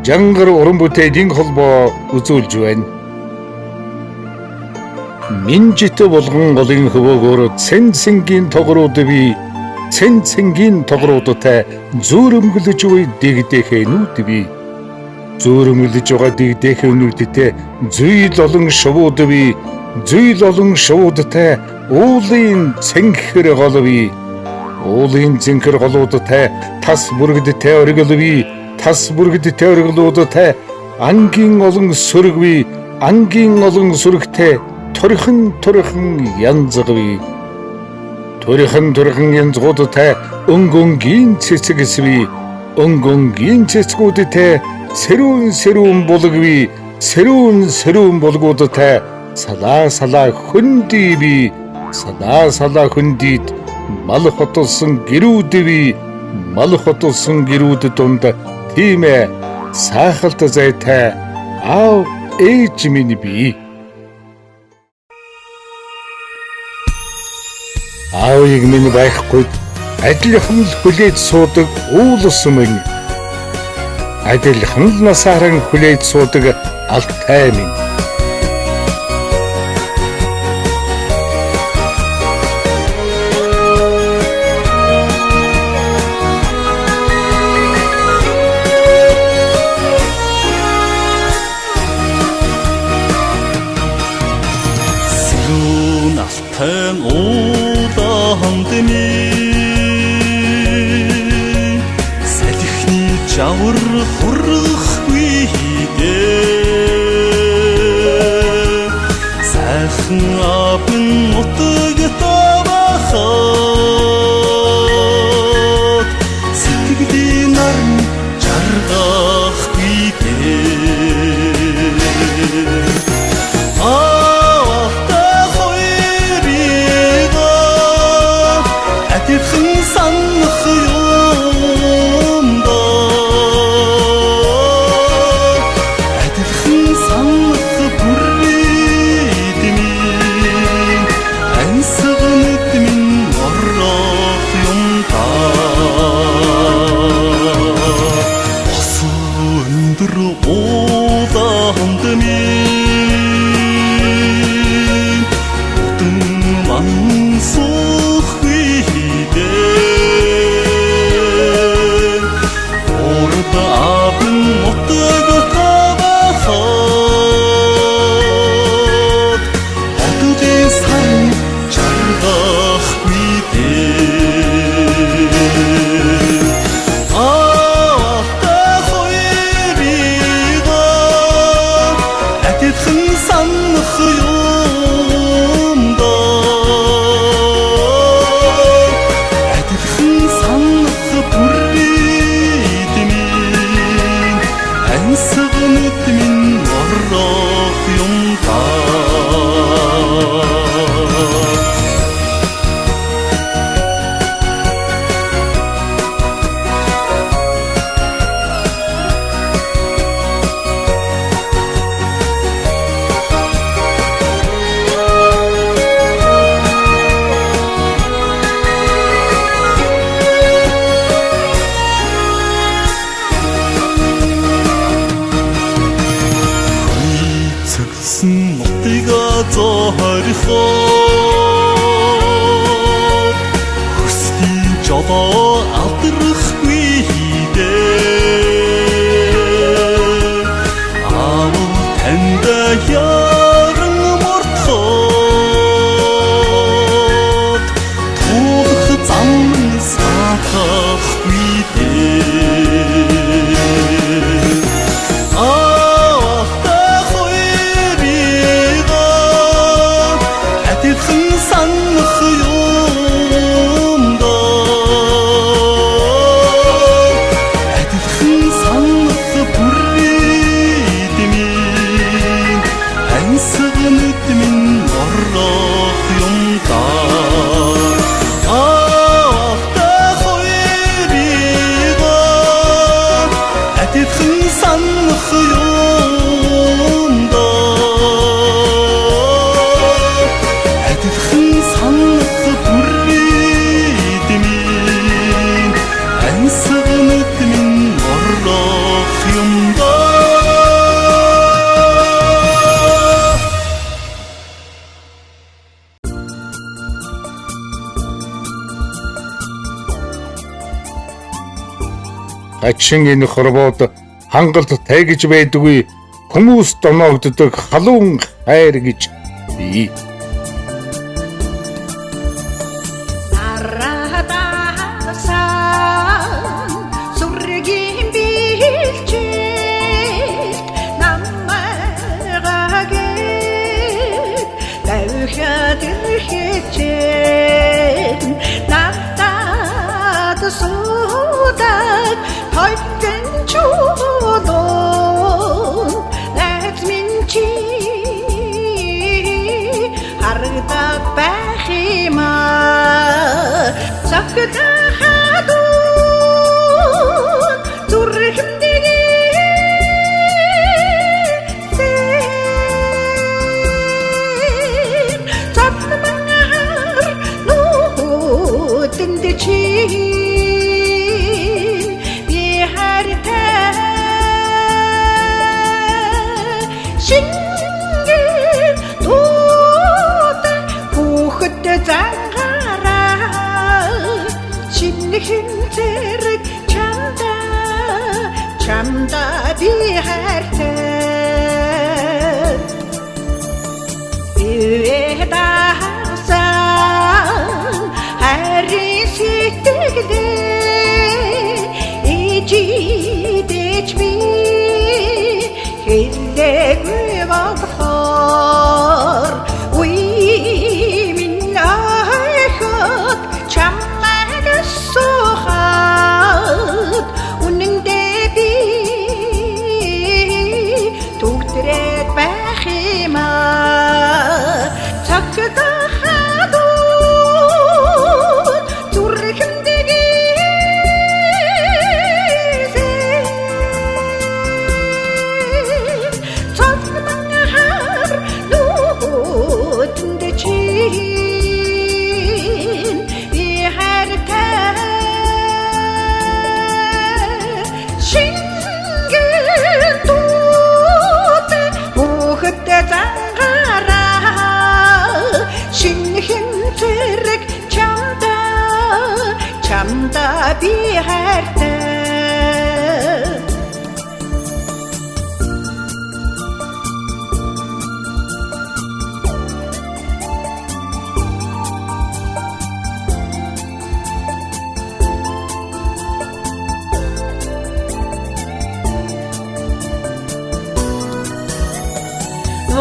Жангар уран бүтээлийн холбоо үзүүлж байна. Минжит болгон голын хөвөөгөөр цэнцэнгийн тогрууд би цэнцэнгийн тогруудтай зөөрөмгөлж буй дэгдэхэнүүд би зөөрөмгөлж байгаа дэгдэхэнүүдтэй зүйл олон шувууд би зүйл олон шуудтай уулын цэнхэр гол би уулын цэнхэр голуудтай тас бүргэдтэй оргил би тас бүргэдтэй оргилуудтай ангийн олон сүрэг би ангийн олон сүрэгтэй турхан янзг би турхан янзгуудтай өнгөнгийн цэцгэс би өнгөнгийн цэцгүүдтэй сэрүүн булг би сэрүүн булгуудтай салаа хөнди би салаа хөндид мал хотолсон гэрүүд би мал хотолсон гэрүүд донд тийм ээ сайхалт зайтай аав ээж минь би аавыг минь байхгүй адилхан л хүлээж суудаг уулс минь адилхан л насааран хүлээж суудаг алтай минь Алтан ууланд минь салхины жавар хурахгүй дээ сайхан апн утаг тавахад сэтгэлийн нарн жаргахгүй дээ Адилхан санах юм да адилхан санах бүрээд минь ансагнад минь орох юм да өндөр ууланд минь утан мансах ансагнад минь орох юм да нутга зорихоо хүсдийн жолоо алдрахгүй дээ аав танд яран мортхоод туулах зам сатахгүй дээ адилхан санах юм да Хачин энэ хорвоод хангалт тайгиж байдгүй хүмүүс доноогддог халуун хайр гэж бий. Чамда би хайртай Эдасан хайрын сэтгэлээ ижидэж би хэлээгүй болохоор үе минь айхад чамайг сухад үнэндээ би түгтрээд байх юм аа цагтахадууд зүрхэндээ цогцманхаар нүдэнд чин би хайртай шингэн дут бүхэд зангараа шинхэн зэрэг чамда би хайртай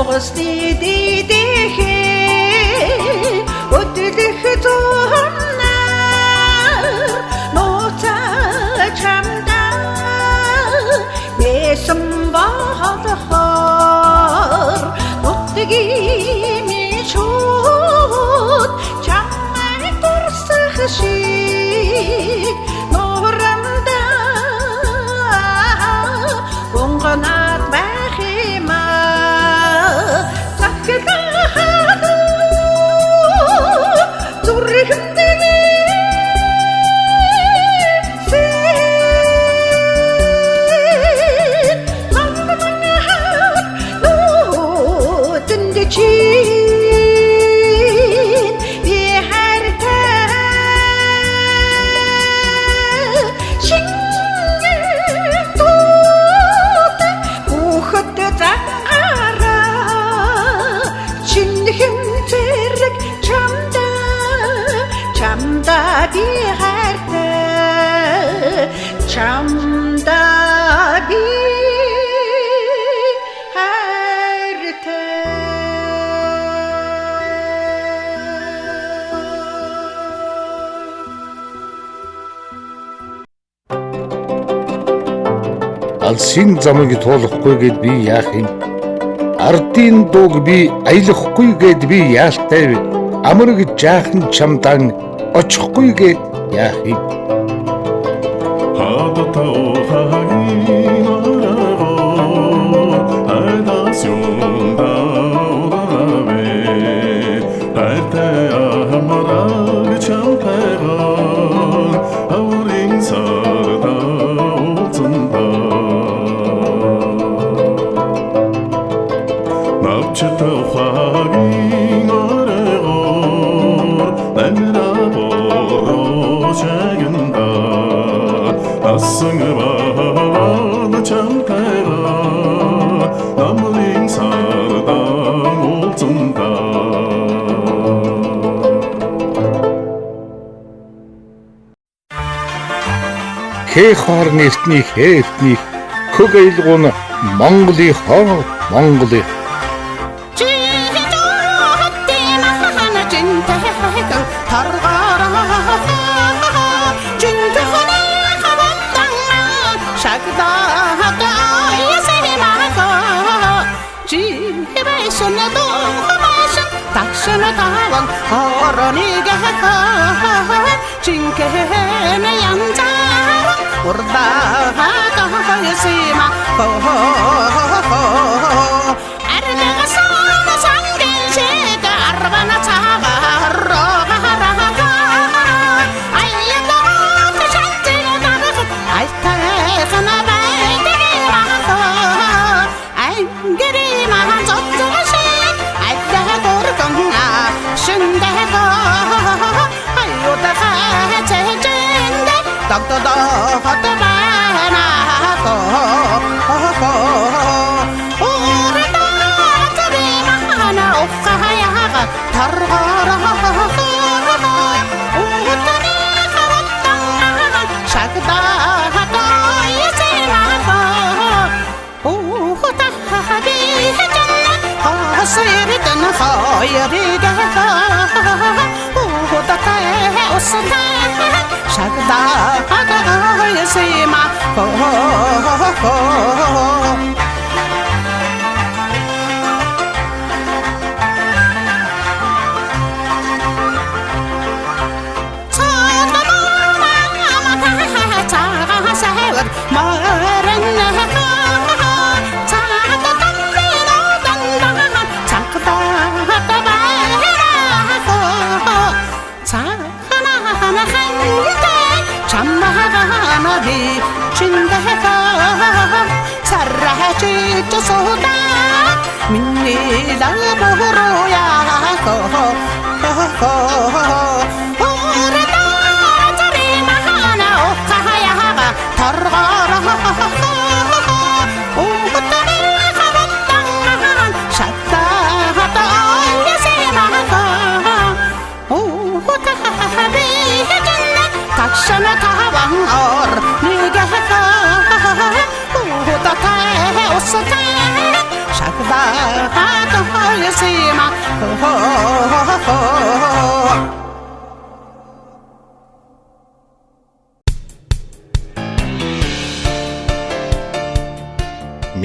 Мөстидидихэ өдөлөх зуннаа ноца чамда нэсэм бахадахар нутгийн шууд чамай дурсах шиг нурамда гонганат байх юм Чамда би хайртай чамда би хайртай Алсын замыг туулахгүй гэд би яах юм? Ардын дууг би аялахгүй гэд би яалтай вэ? Амраг жаахан чамдан очихгүй гэд яах юм? Sing about хээх харн эртний хээтний хөг айлгуун Монголынхоо Монголын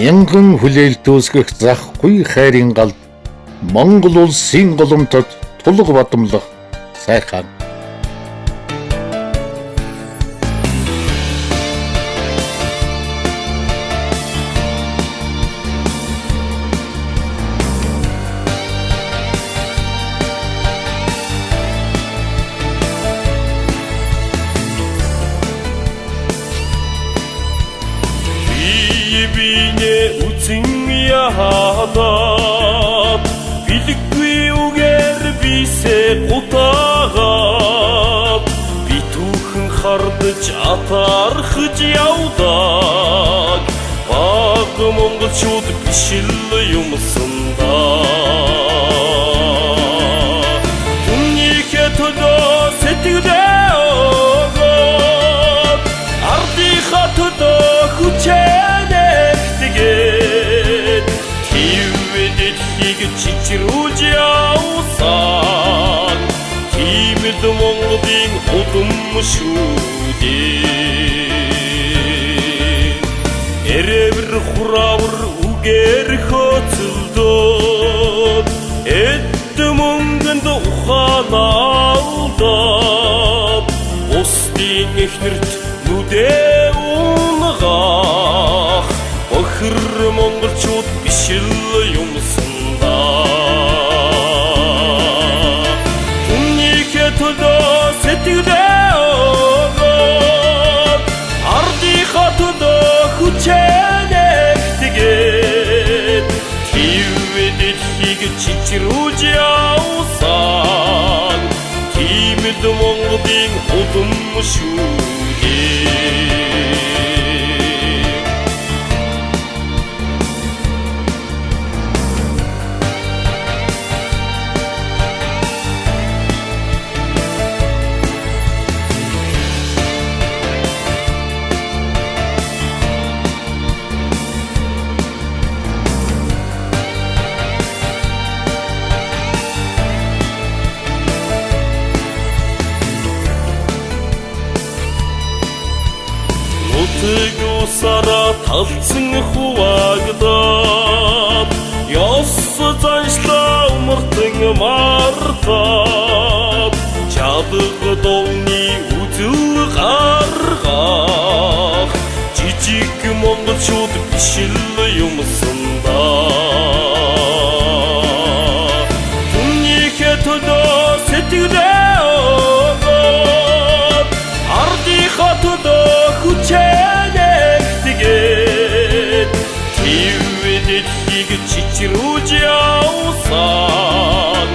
мянган хүлээлт үүсгэх захгүй хайрын галд Монгол улсын голомтод тулг бадамлах сайхан Билэггүй үгээр бисээ гутагаад би түүхэн хардаж атархаж явдаг баг монголчууд биш л юмсандаа түнийхээ төлөө сэтгэлээ өгөөд ардынхаа төлөө хүчэнэгтгээд чичрүүлж явсан тиймд Монголын удам шүү дээ эревэр хуравар үгээр хөцөлдөөд эд мөнгөнд ухаалалдаад устын эхнэрт нүдээ унгах охир монголчууд биш л юмсан сэтгэлээ өгөөд ардынхаа төлөө хүчэнэгтгээд хэвээ дэлхийг чичрүүлж явсан тиймд Монголын удам шүү дээ юусаараа талцсан хуваагдаад ёс заншлаа умартан мартаад чадга довны үзэл гаргах жижиг монголчууд биш л юмсандаа түнийхээ төлөө сэтгэлээ өгөөд ардынхаа төлөө хүчээнэгтгээд твэдэхийг чичрүүж явсан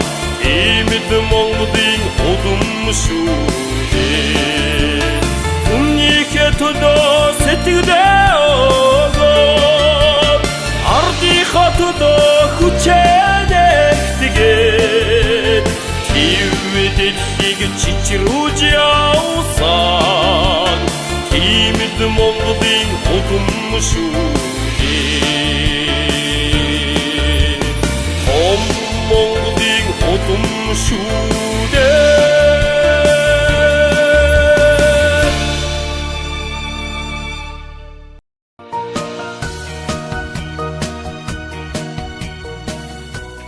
имэд Монголын удам шүү дээ түнийхээ төлөө сэтгэлээ өгөөд ардынхаа төлөө хүчээнэгтгээд твэдэхийг чичрүүж явсан имэд Монголын удам шүү дээ том Монголын удам шүү дээ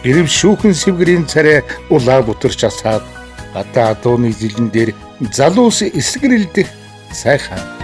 Ирэв шүүхэн сэвгэрийн царай улаа бутарч асаад гадаа адууны зилэн дээр залуус эсгэрэлдэх сайхан.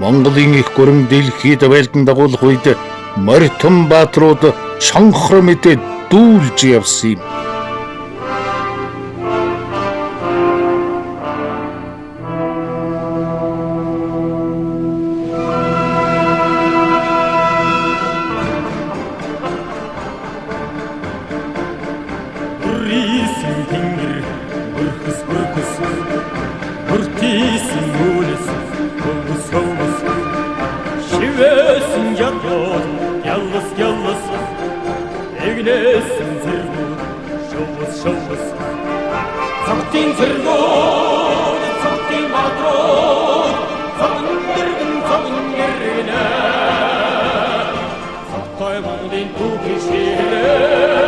Монголын их гүрэн дэлхийд байлдан дагуулах үед Морьтун баатрууд шонхор мэдээ дүүлж явсан юм. Бүрийсэн тэнгэр бүрхэс бүрхэс бүртийсэн үлэс хөвс хөвс шивээсэн ягод яллас яллас эгнээсэн зэргүүд шовс шовс цагтын зэргүүд цагтын баатрууд цагын гэргэнэ цагтай Монголын түүхий ширээ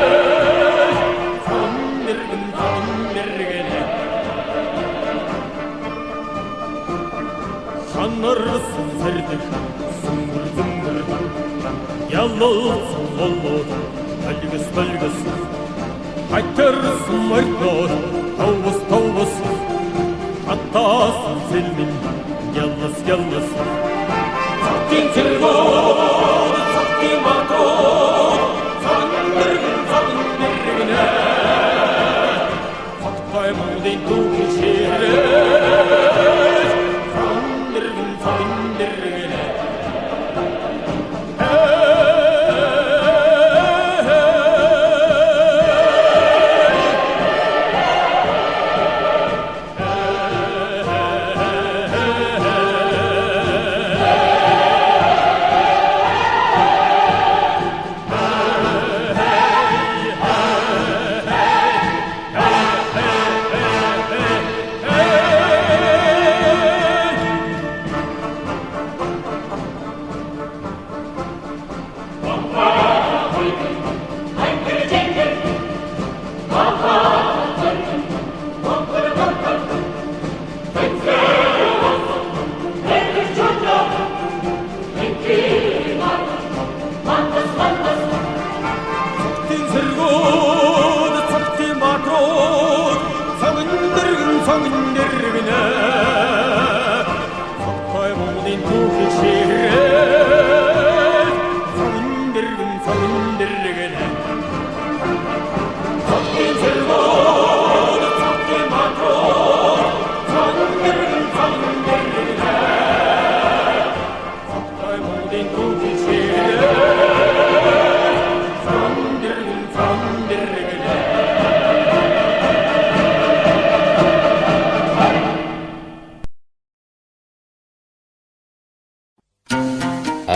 Sanırsın serdik zımbır zımbır Yalılsın ollur Bölgüs bölgüs Kaytırsın mırtlar Tavus tavus Hattasın selmin Yallıs yallıs Saktin çırgır Saktin batrur Sanırgın sanırgına Saktay Monголын түүхий ширээ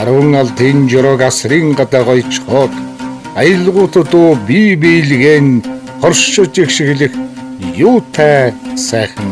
Арван алтын жорог асрын гадаа гойчхоод аялгуудуу бие биелгэн хоршиж игшгэлэх юутай сайхан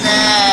Now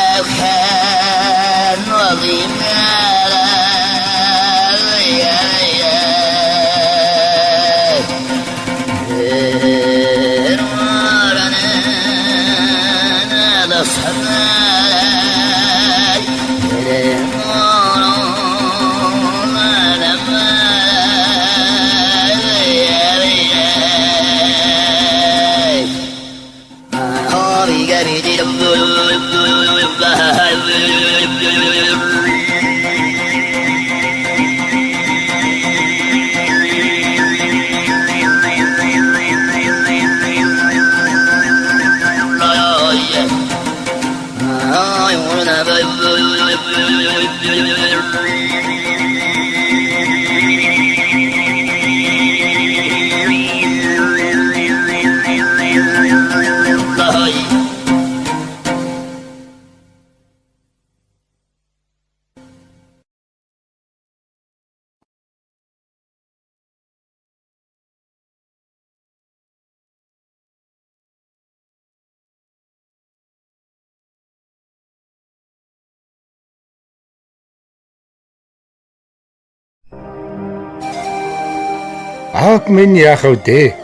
Аав минь яах вэ?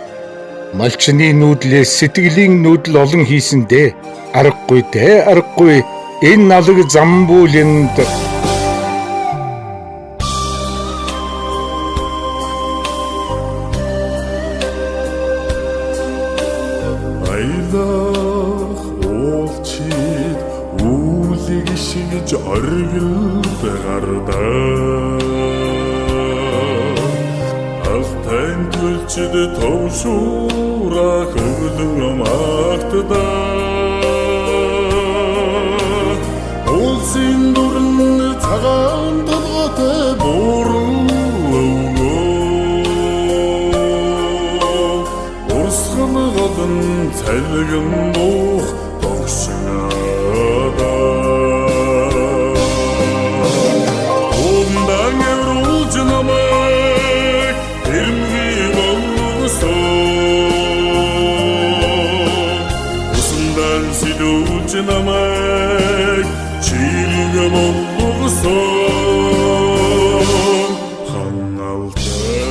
Малчны нүүдлээс сэтгэлийн нүүдэл олон хийсэн дээ. Аргагүй. Энэ налаг замбуулынд Аялах уулчид үүлэг шигж оргилд гардаа Алтан төлчид товшуура хөвлөн магтдаа Улсын дүрэн цагаан толготой буурал Урсгал голон цалган буух тогшнада Ундан евруулж намайг хэрмгий болгосон Усндан сэлүүлж намайг чирэг болгосон Хангалтай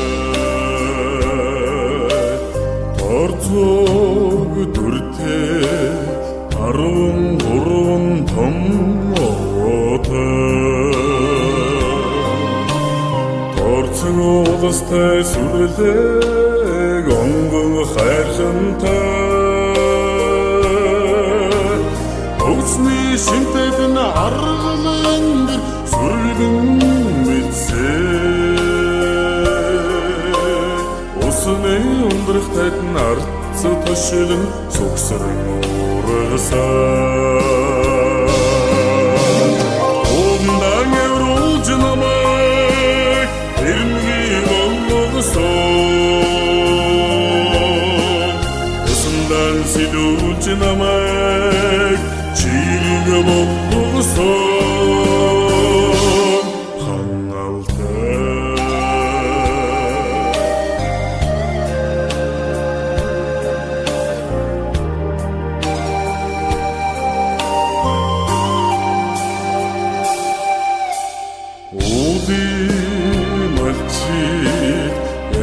Торцог дүртэй 13 том оттой Торцог улстай сүрлэг онгон хайрхантай Өсний шинтэд нь аргалан дэр сүргэн мэдсээ Усны ундрахтайд нь арц тошилн сүгсрэн ургасаа Ундан евруулж намайг хэрмгий болгосон Усандан сэлүүлж намайг чирэг болгосон Хангалтай Малчид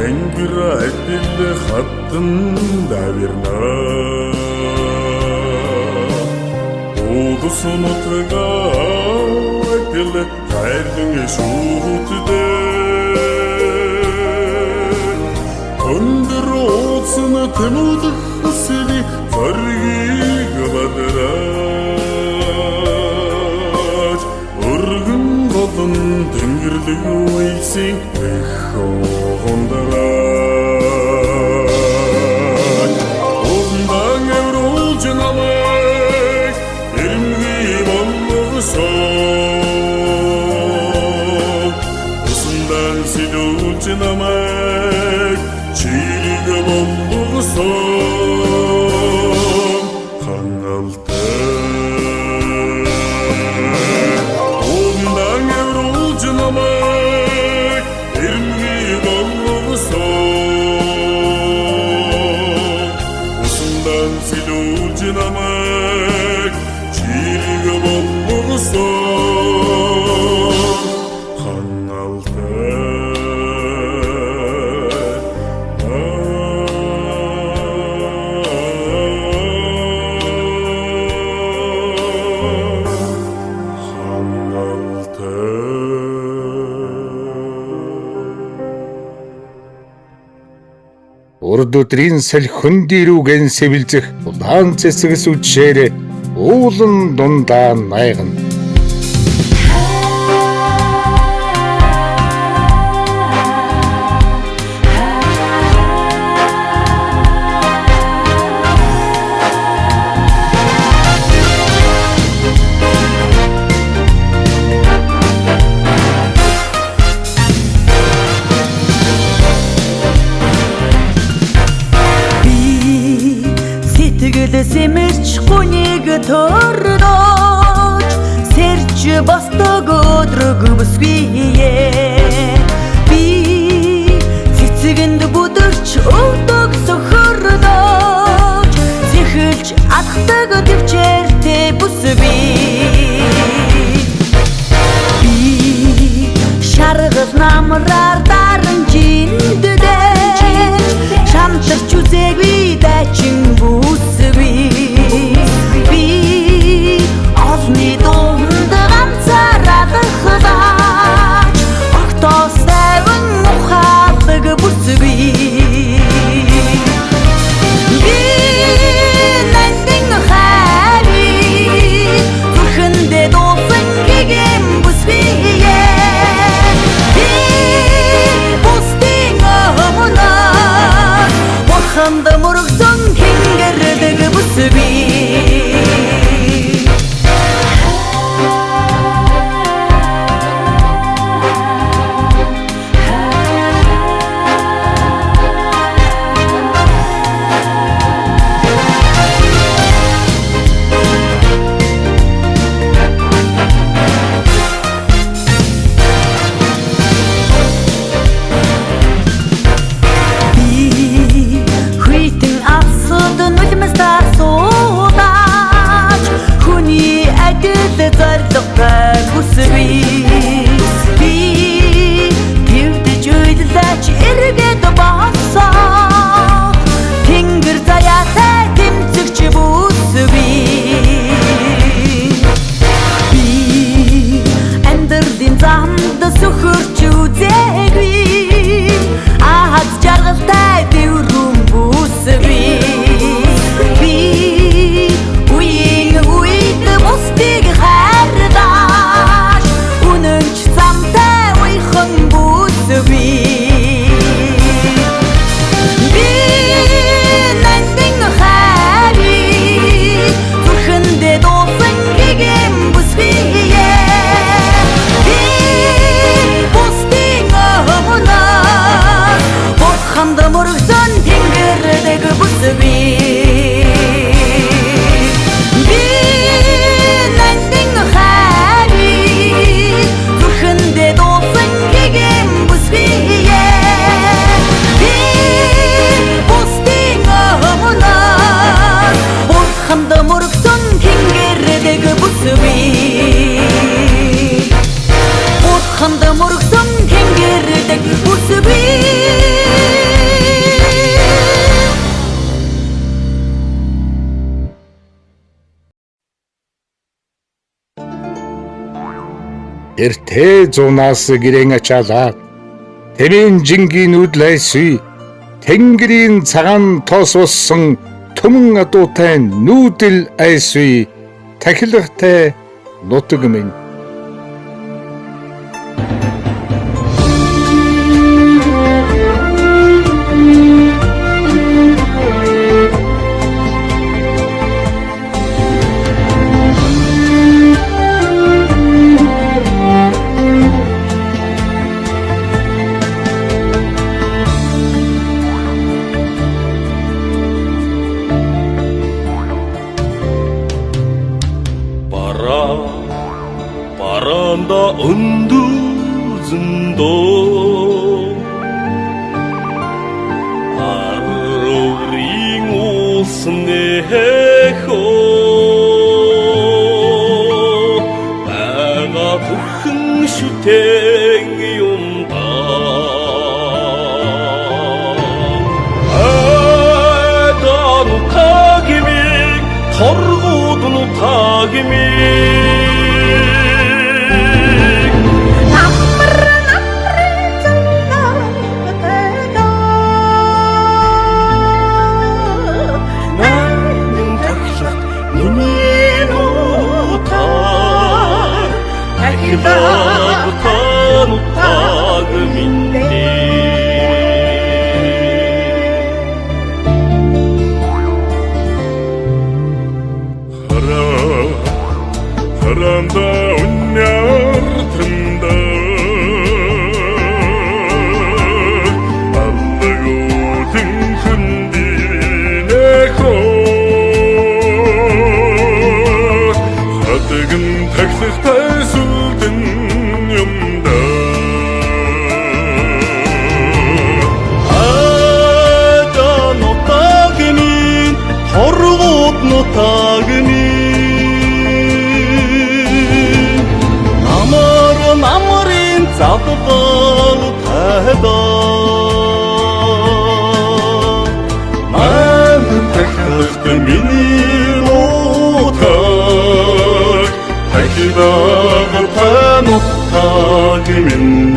янгир адил хаттан давирна Улс нутга адил хайрын шүүтдээ Өндөр ууцны тэмүүлэх хүсэли зоргийг бадраач Өргөн голон тэнгэрлэг үйлсийн их хондараач Ундан евруулж намайг хэрмгий болгосон Усандан сэлүүлж намайг чирэг болгосон Хангалтай Ундан евруулж намайг хэрмгий болгосон Усандан сэлүүлж намайг чирэг болгосон Хангалтай урд өдрийн салхин дэрүүгэн сэвэлзэх улаан цэцгэс үдшээр уулан дундаа найгана Сэмэрч хүнийг төрнөөч сэрч бостог өдрөг бүсгүйе би цэцгэнд бүдэрч өвдөг сөхөрнөөч зэхэлж атдаг төвчээртэй бүсгүй би шаргал намраар дарамжинддээ Эртээ зунаас гэрэн ачаалаа. Тэмийн жингийн үдлэсүй Тэнгэрийн цагаан тоос уссан төмөн адуутай нүүдэл айсүй тахилгатай нутаг минь. 바람다 언두진도 아르링 웃네호 내가 부흥 슈탱이 온다 아다 노타기미 털고도 노타기미 Tağ 바람다 운명든다 알라고 등흔디네코 하득은 taksikta sultan yumda ada notagemin horgot notagemin namарын завгал тайда ман тахт миний нотаг тахибаг танотаг минь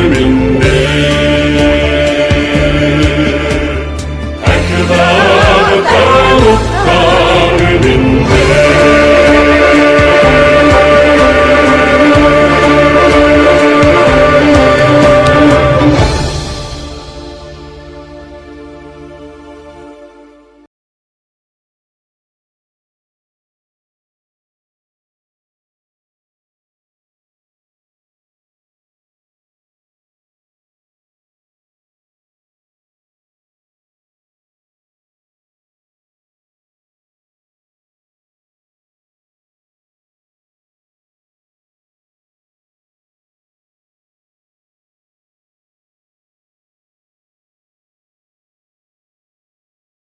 минь